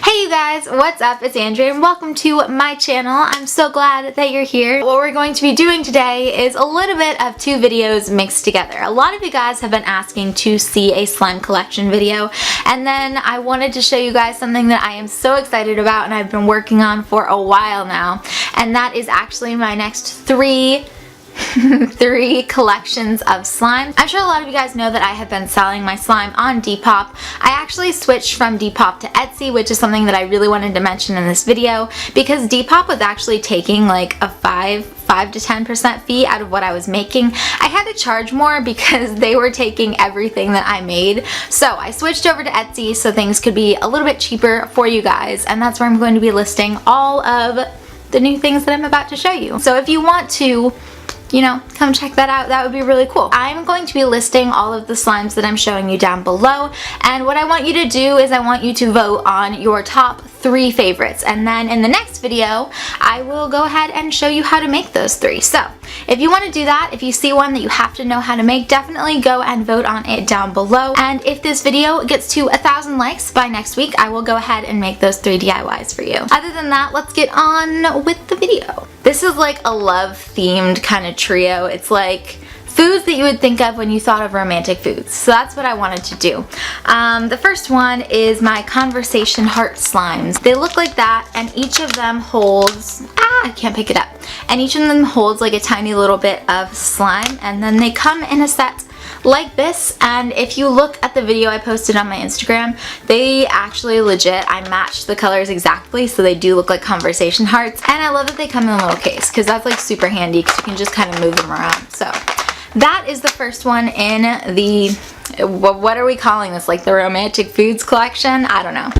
Hey you guys, what's up? It's Andrea and welcome to my channel. I'm so glad that you're here. What we're going to be doing today is a little bit of two videos mixed together. A lot of you guys have been asking to see a slime collection video, and then I wanted to show you guys something that I am so excited about and I've been working on for a while now, and that is actually my next three collections of slime. I'm sure a lot of you guys know that I have been selling my slime on Depop. I actually switched from Depop to Etsy, which is something that I really wanted to mention in this video because Depop was actually taking like a 5 to 10% fee out of what I was making. I had to charge more because they were taking everything that I made. So I switched over to Etsy so things could be a little bit cheaper for you guys, and that's where I'm going to be listing all of the new things that I'm about to show you. So if you want to, you know, come check that out. That would be really cool. I'm going to be listing all of the slimes that I'm showing you down below, and what I want you to do is I want you to vote on your top 3 favorites, and then in the next video I will go ahead and show you how to make those 3. So if you want to do that, if you see one that you have to know how to make, definitely go and vote on it down below, and if this video gets to 1,000 likes by next week, I will go ahead and make those 3 DIYs for you. Other than that, let's get on with the video. This is like a love themed kind of trio. It's like foods that you would think of when you thought of romantic foods. So that's what I wanted to do. The first one is my Conversation Heart Slimes. They look like that, and each of them holds, I can't pick it up. And each of them holds like a tiny little bit of slime, and then they come in a set like this, and if you look at the video I posted on my Instagram, they actually legit, I matched the colors exactly, so they do look like conversation hearts, and I love that they come in a little case because that's like super handy because you can just kind of move them around. So that is the first one in the, what are we calling this, like the romantic foods collection? I don't know.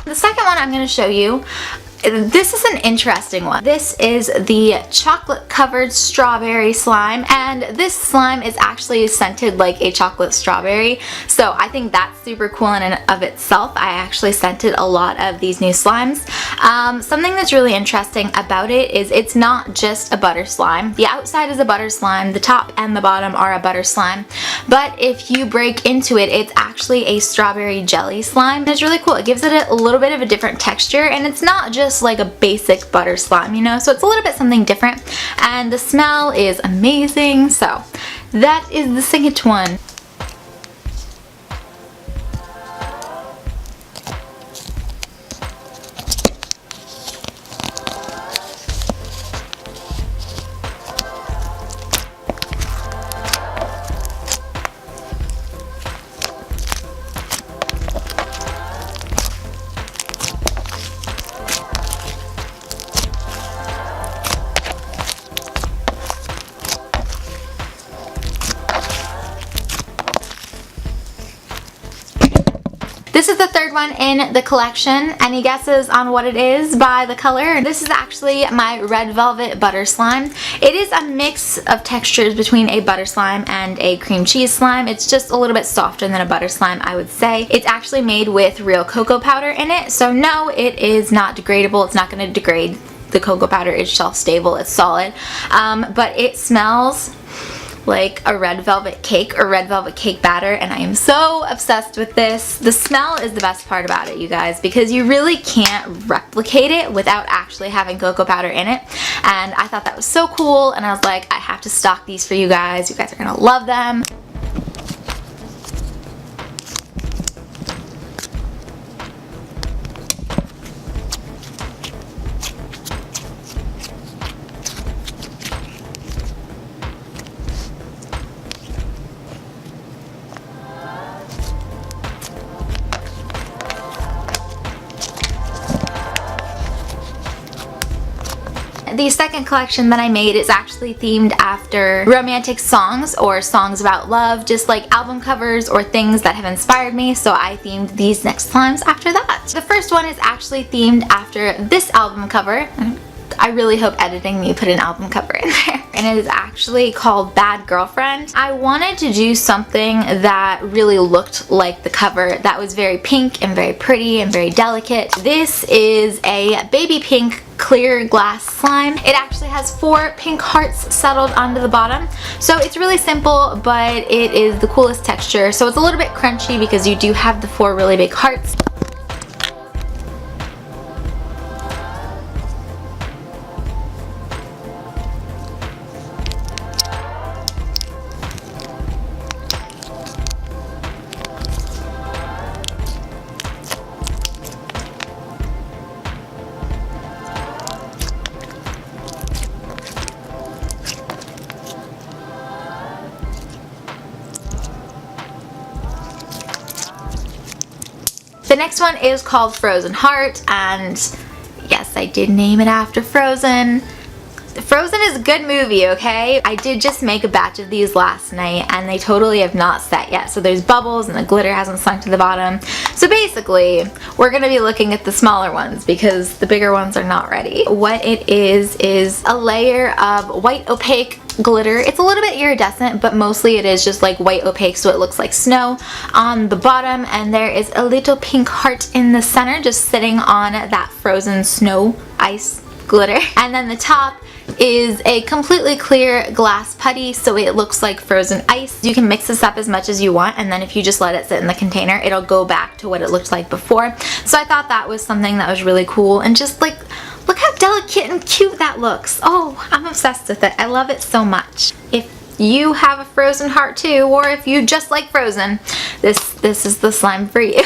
The second one I'm going to show you, this is an interesting one. This is the chocolate covered strawberry slime, and this slime is actually scented like a chocolate strawberry, so I think that's super cool in and of itself. I actually scented a lot of these new slimes. Something that's really interesting about it is it's not just a butter slime. The outside is a butter slime, the top and the bottom are a butter slime, but if you break into it, it's actually a strawberry jelly slime. It's really cool. It gives it a little bit of a different texture, and it's not just like a basic butter slime, you know, so it's a little bit something different, and the smell is amazing. So that is the second one. This is the third one in the collection. Any guesses on what it is by the color? This is actually my Red Velvet Butter Slime. It is a mix of textures between a butter slime and a cream cheese slime. It's just a little bit softer than a butter slime, I would say. It's actually made with real cocoa powder in it, so no, it is not degradable. It's not going to degrade. The cocoa powder is shelf stable, it's solid, but it smells like a red velvet cake or red velvet cake batter, and I am so obsessed with this. The smell is the best part about it, you guys, because you really can't replicate it without actually having cocoa powder in it, and I thought that was so cool, and I was like, I have to stock these for you guys. You guys are gonna love them. then the second collection that I made is actually themed after romantic songs or songs about love, just like album covers or things that have inspired me, so I themed these next slimes after that. The first one is actually themed after this album cover. I really hope editing me put an album cover in there. And it is actually called Bad Girlfriend. I wanted to do something that really looked like the cover, that was very pink and very pretty and very delicate. This is a baby pink clear glass slime. It actually has 4 pink hearts settled onto the bottom. So it's really simple, but it is the coolest texture. So it's a little bit crunchy because you do have the 4 really big hearts. The next one is called Frozen Heart, and yes, I did name it after Frozen. Frozen is a good movie, okay? I did just make a batch of these last night and they totally have not set yet. So there's bubbles and the glitter hasn't sunk to the bottom. So basically, we're gonna be looking at the smaller ones because the bigger ones are not ready. What it is a layer of white opaque glitter. It's a little bit iridescent, but mostly it is just like white opaque, so it looks like snow on the bottom, and there is a little pink heart in the center just sitting on that frozen snow ice glitter. And then the top is a completely clear glass putty, so it looks like frozen ice. You can mix this up as much as you want, and then if you just let it sit in the container, it'll go back to what it looked like before. So I thought that was something that was really cool, and just like, look how delicate and cute that looks. Oh, I'm obsessed with it. I love it so much. If you have a frozen heart too, or if you just like Frozen, this is the slime for you.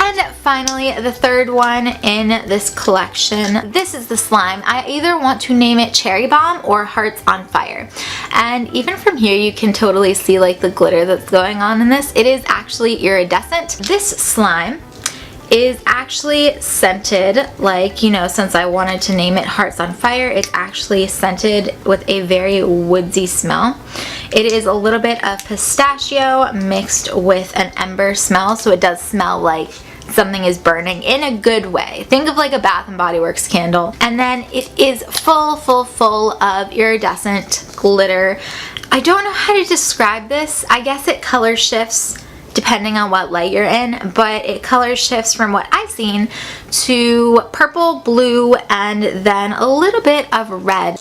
And finally, the third one in this collection. This is the slime. I either want to name it Cherry Bomb or Hearts on Fire. And even from here, you can totally see like the glitter that's going on in this. It is actually iridescent. This slime is actually scented, like, you know, since I wanted to name it Hearts on Fire, it's actually scented with a very woodsy smell. It is a little bit of pistachio mixed with an ember smell, so it does smell like something is burning in a good way. Think of like a Bath & Body Works candle. And then it is full of iridescent glitter. I don't know how to describe this. I guess it color shifts depending on what light you're in, but it color shifts from what I've seen to purple, blue, and then a little bit of red.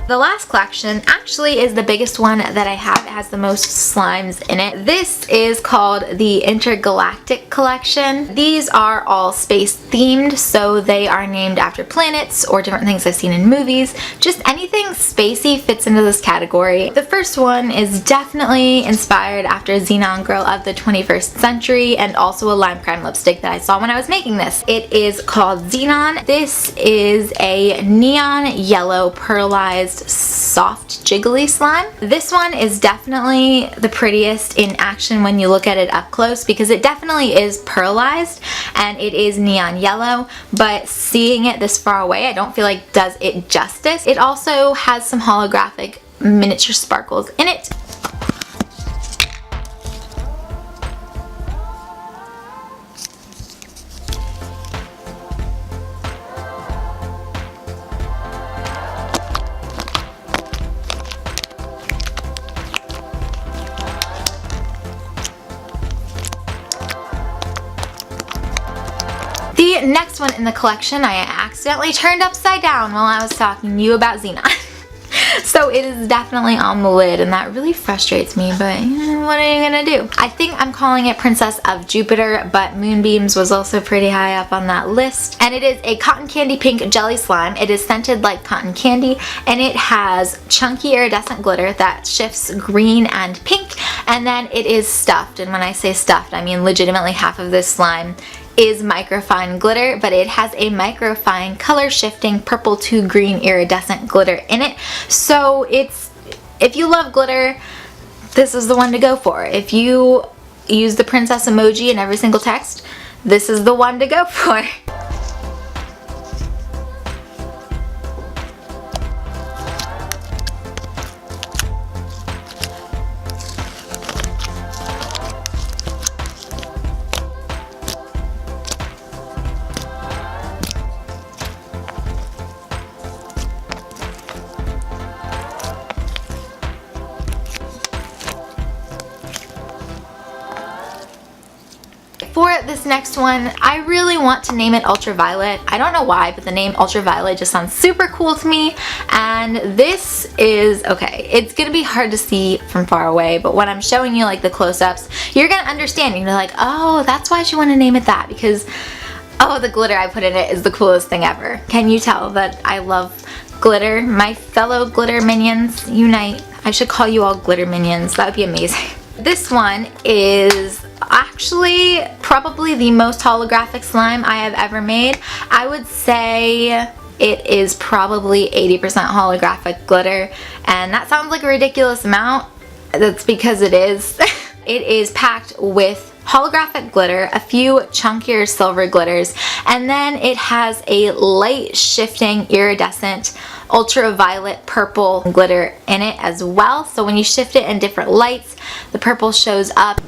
The last collection actually is the biggest one that I have. It has the most slimes in it. This is called the Intergalactic Collection. These are all space themed, so they are named after planets or different things I've seen in movies. Just anything spacey fits into this category. The first one is definitely inspired after Xenon Girl of the 21st Century, and also a lime crime lipstick that I saw when I was making this. It is called Xenon. This is a neon yellow pearlized soft jiggly slime. This one is definitely the prettiest in action when you look at it up close, because it definitely is pearlized and it is neon yellow, but seeing it this far away I don't feel like does it justice. It also has some holographic miniature sparkles in it. The next one in the collection I accidentally turned upside down while I was talking to you about Xenon. So it is definitely on the lid, and that really frustrates me, but what are you gonna do? I think I'm calling it Princess of Jupiter, but Moonbeams was also pretty high up on that list. And it is a cotton candy pink jelly slime. It is scented like cotton candy, and it has chunky iridescent glitter that shifts green and pink, and then it is stuffed. And when I say stuffed, I mean legitimately half of this slime is microfine glitter, but it has a microfine color shifting purple to green iridescent glitter in it. So if you love glitter, this is the one to go for. If you use the princess emoji in every single text, this is the one to go for. For this next one, I really want to name it Ultraviolet. I don't know why, but the name Ultraviolet just sounds super cool to me. And this is, okay, it's gonna be hard to see from far away, but when I'm showing you like the close-ups, you're gonna understand. You're like, oh, that's why she wanted to name it that, because, oh, the glitter I put in it is the coolest thing ever. Can you tell that I love glitter? My fellow glitter minions, unite. I should call you all glitter minions. That would be amazing. This one is actually probably the most holographic slime I have ever made. I would say it is probably 80% holographic glitter, and that sounds like a ridiculous amount. That's because it is. It is packed with holographic glitter, a few chunkier silver glitters, and then it has a light shifting iridescent ultraviolet purple glitter in it as well. So when you shift it in different lights, the purple shows up.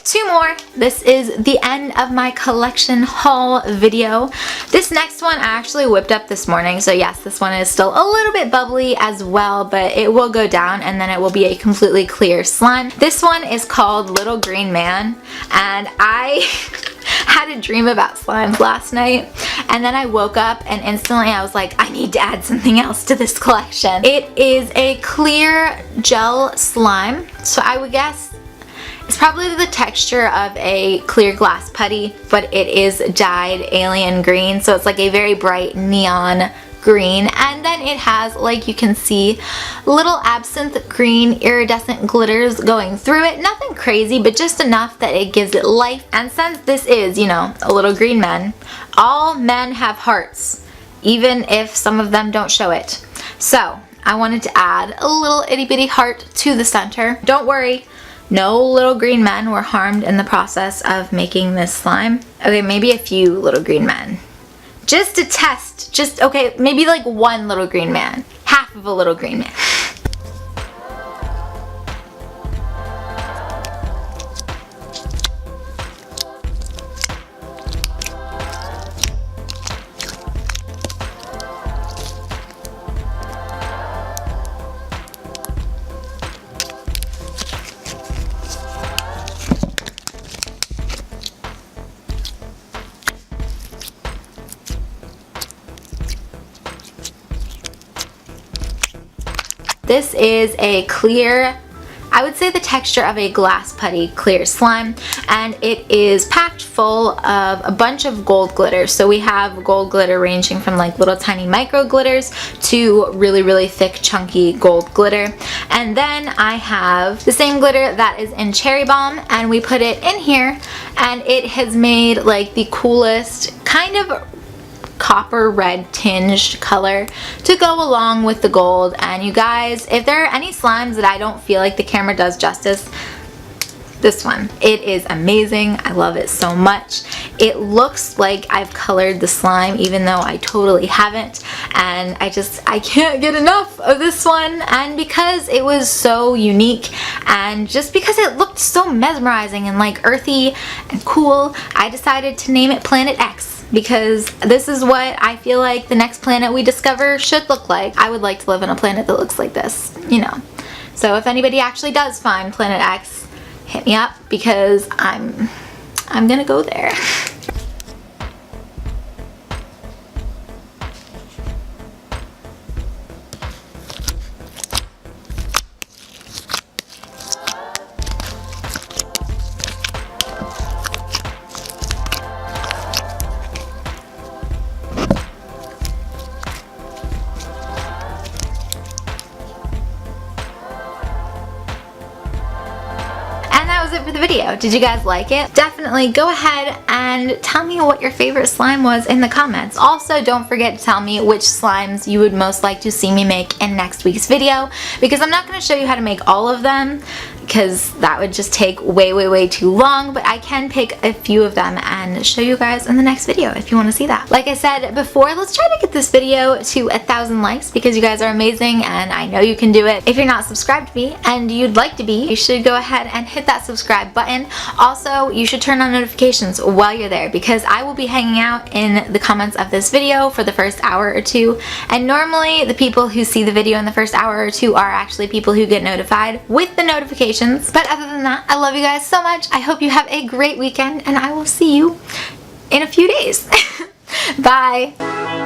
Two more. This is the end of my collection haul video. This next one I actually whipped up this morning, so yes, this one is still a little bit bubbly as well, but it will go down and then it will be a completely clear slime. This one is called Little Green Man, and I had a dream about slimes last night, and then I woke up and instantly I was like, I need to add something else to this collection. It is a clear gel slime, so I would guess it's probably the texture of a clear glass putty, but it is dyed alien green, so it's like a very bright neon green. And then it has, like you can see, little absinthe green iridescent glitters going through it. Nothing crazy, but just enough that it gives it life. And since this is, you know, a little green man, all men have hearts, even if some of them don't show it. So I wanted to add a little itty bitty heart to the center. Don't worry, no little green men were harmed in the process of making this slime. Okay, maybe a few little green men. Just to test, okay, maybe like one little green man. Half of a little green man. This is a clear, I would say the texture of a glass putty clear slime, and it is packed full of a bunch of gold glitter. So we have gold glitter ranging from like little tiny micro glitters to really, really thick chunky gold glitter. And then I have the same glitter that is in Cherry Bomb, and we put it in here, and it has made like the coolest kind of copper red tinged color to go along with the gold. And you guys, if there are any slimes that I don't feel like the camera does justice, this one, it is amazing. I love it so much. It looks like I've colored the slime even though I totally haven't, and I can't get enough of this one. And because it was so unique and just because it looked so mesmerizing and like earthy and cool, I decided to name it Planet X, because this is what I feel like the next planet we discover should look like. I would like to live on a planet that looks like this, you know. So if anybody actually does find Planet X, hit me up, because I'm gonna go there. It for the video. Did you guys like it? Definitely go ahead and tell me what your favorite slime was in the comments. Also, don't forget to tell me which slimes you would most like to see me make in next week's video, because I'm not going to show you how to make all of them because that would just take way too long, but I can pick a few of them and show you guys in the next video if you want to see that. Like I said before, let's try to get this video to 1,000 likes, because you guys are amazing and I know you can do it. If you're not subscribed to me and you'd like to be, you should go ahead and hit that subscribe button. Also, you should turn on notifications while you're there, because I will be hanging out in the comments of this video for the first hour or two, and normally the people who see the video in the first hour or two are actually people who get notified with the notifications. But other than that, I love you guys so much. I hope you have a great weekend, and I will see you in a few days. Bye!